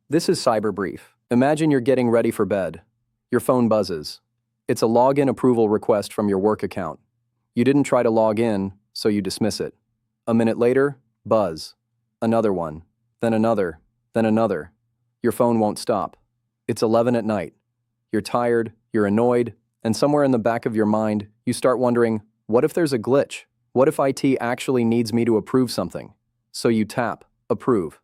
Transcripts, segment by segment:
This is Cyber Brief. Imagine you're getting ready for bed. Your phone buzzes. It's a login approval request from your work account. You didn't try to log in, so you dismiss it. A minute later, buzz. Another one. Then another. Then another. Your phone won't stop. It's 11 at night. You're tired, you're annoyed, and somewhere in the back of your mind, you start wondering, what if there's a glitch? What if IT actually needs me to approve something? So you tap, approve.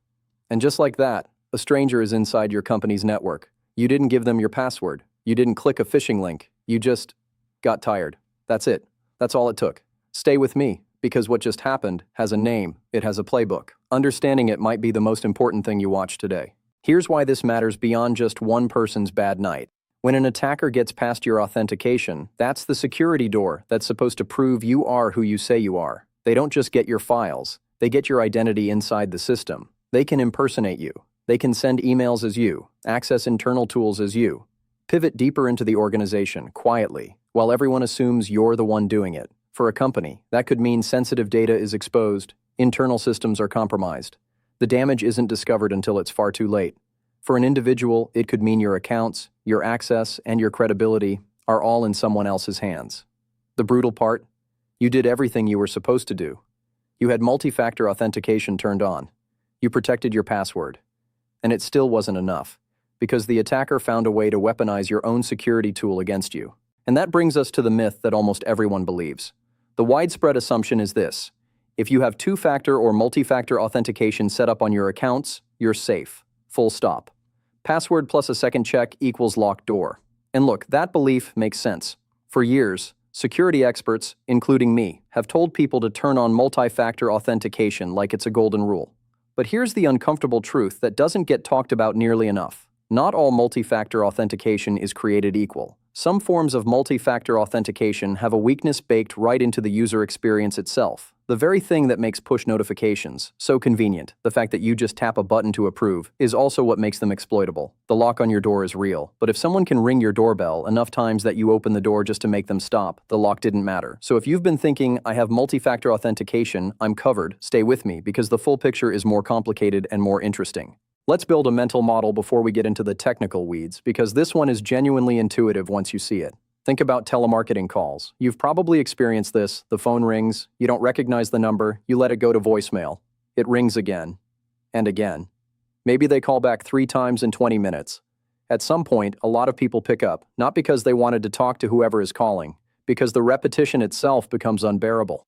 And just like that, a stranger is inside your company's network. You didn't give them your password. You didn't click a phishing link. You just got tired. That's it. That's all it took. Stay with me, because what just happened has a name. It has a playbook. Understanding it might be the most important thing you watch today. Here's why this matters beyond just one person's bad night. When an attacker gets past your authentication, that's the security door that's supposed to prove you are who you say you are. They don't just get your files. They get your identity inside the system. They can impersonate you. They can send emails as you, access internal tools as you, pivot deeper into the organization quietly, while everyone assumes you're the one doing it. For a company, that could mean sensitive data is exposed, internal systems are compromised. The damage isn't discovered until it's far too late. For an individual, it could mean your accounts, your access, and your credibility are all in someone else's hands. The brutal part? You did everything you were supposed to do. You had multi-factor authentication turned on. You protected your password. And it still wasn't enough, because the attacker found a way to weaponize your own security tool against you. And that brings us to the myth that almost everyone believes. The widespread assumption is this: if you have two-factor or multi-factor authentication set up on your accounts, you're safe. Full stop. Password plus a second check equals locked door. And look, that belief makes sense. For years, security experts, including me, have told people to turn on multi-factor authentication like it's a golden rule. But here's the uncomfortable truth that doesn't get talked about nearly enough. Not all multi-factor authentication is created equal. Some forms of multi-factor authentication have a weakness baked right into the user experience itself. The very thing that makes push notifications so convenient, the fact that you just tap a button to approve, is also what makes them exploitable. The lock on your door is real, but if someone can ring your doorbell enough times that you open the door just to make them stop, the lock didn't matter. So if you've been thinking, I have multi-factor authentication, I'm covered, stay with me, because the full picture is more complicated and more interesting. Let's build a mental model before we get into the technical weeds, because this one is genuinely intuitive once you see it. Think about telemarketing calls. You've probably experienced this. The phone rings, you don't recognize the number, you let it go to voicemail. It rings again and again. Maybe they call back 3 times in 20 minutes. At some point, a lot of people pick up, not because they wanted to talk to whoever is calling, because the repetition itself becomes unbearable.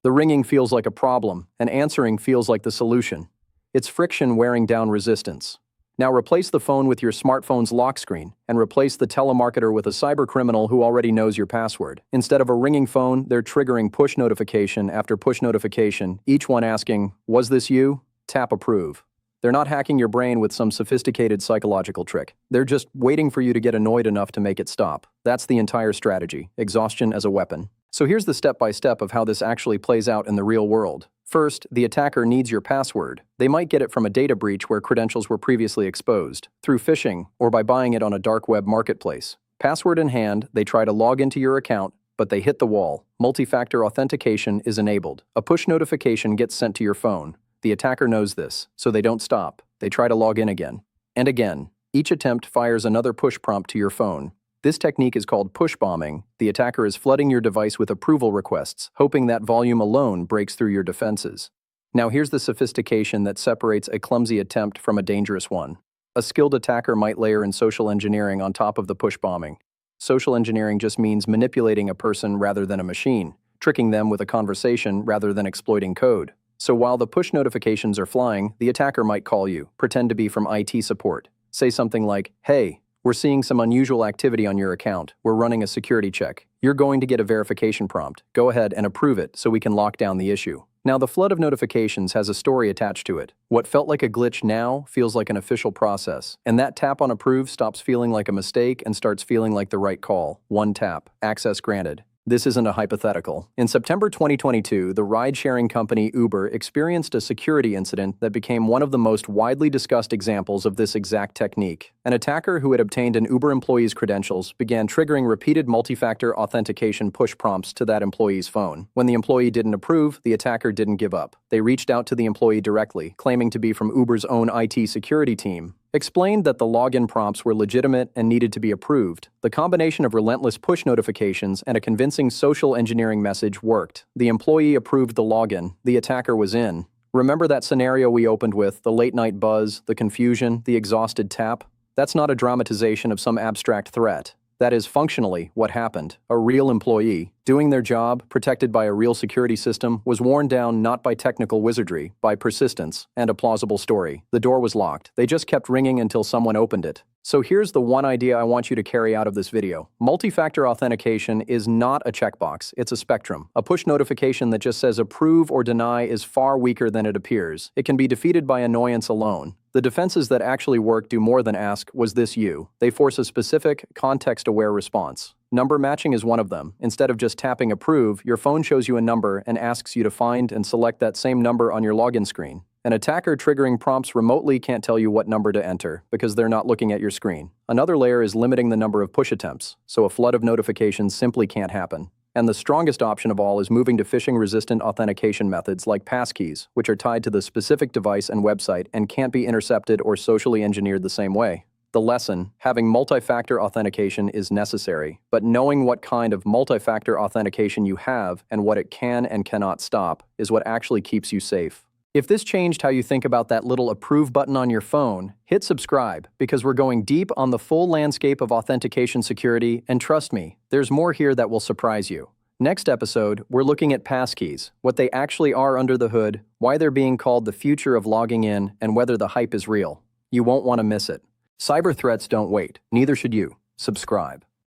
The ringing feels like a problem, and answering feels like the solution. It's friction wearing down resistance. Now replace the phone with your smartphone's lock screen, and replace the telemarketer with a cybercriminal who already knows your password. Instead of a ringing phone, they're triggering push notification after push notification, each one asking, "Was this you?" Tap approve. They're not hacking your brain with some sophisticated psychological trick. They're just waiting for you to get annoyed enough to make it stop. That's the entire strategy, exhaustion as a weapon. So here's the step-by-step of how this actually plays out in the real world. First, the attacker needs your password. They might get it from a data breach where credentials were previously exposed, through phishing, or by buying it on a dark web marketplace. Password in hand, they try to log into your account, but they hit the wall. Multi-factor authentication is enabled. A push notification gets sent to your phone. The attacker knows this, so they don't stop. They try to log in again. And again. Each attempt fires another push prompt to your phone. This technique is called push bombing. The attacker is flooding your device with approval requests, hoping that volume alone breaks through your defenses. Now here's the sophistication that separates a clumsy attempt from a dangerous one. A skilled attacker might layer in social engineering on top of the push bombing. Social engineering just means manipulating a person rather than a machine, tricking them with a conversation rather than exploiting code. So while the push notifications are flying, the attacker might call you, pretend to be from IT support. Say something like, "Hey, we're seeing some unusual activity on your account. We're running a security check. You're going to get a verification prompt. Go ahead and approve it so we can lock down the issue." Now, the flood of notifications has a story attached to it. What felt like a glitch now feels like an official process. And that tap on approve stops feeling like a mistake and starts feeling like the right call. One tap. Access granted. This isn't a hypothetical. In September 2022, the ride-sharing company Uber experienced a security incident that became one of the most widely discussed examples of this exact technique. An attacker who had obtained an Uber employee's credentials began triggering repeated multi-factor authentication push prompts to that employee's phone. When the employee didn't approve, the attacker didn't give up. They reached out to the employee directly, claiming to be from Uber's own IT security team, explained that the login prompts were legitimate and needed to be approved. The combination of relentless push notifications and a convincing social engineering message worked. The employee approved the login. The attacker was in. Remember that scenario we opened with, the late-night buzz, the confusion, the exhausted tap? That's not a dramatization of some abstract threat. That is functionally what happened. A real employee, doing their job, protected by a real security system, was worn down not by technical wizardry, by persistence and a plausible story. The door was locked. They just kept ringing until someone opened it. So here's the one idea I want you to carry out of this video. Multi-factor authentication is not a checkbox, it's a spectrum. A push notification that just says approve or deny is far weaker than it appears. It can be defeated by annoyance alone. The defenses that actually work do more than ask, was this you? They force a specific, context-aware response. Number matching is one of them. Instead of just tapping approve, your phone shows you a number and asks you to find and select that same number on your login screen. An attacker triggering prompts remotely can't tell you what number to enter because they're not looking at your screen. Another layer is limiting the number of push attempts, so a flood of notifications simply can't happen. And the strongest option of all is moving to phishing-resistant authentication methods like passkeys, which are tied to the specific device and website and can't be intercepted or socially engineered the same way. The lesson: having multi-factor authentication is necessary, but knowing what kind of multi-factor authentication you have and what it can and cannot stop is what actually keeps you safe. If this changed how you think about that little approve button on your phone, hit subscribe because we're going deep on the full landscape of authentication security, and trust me, there's more here that will surprise you. Next episode, we're looking at passkeys, what they actually are under the hood, why they're being called the future of logging in, and whether the hype is real. You won't want to miss it. Cyber threats don't wait, neither should you. Subscribe.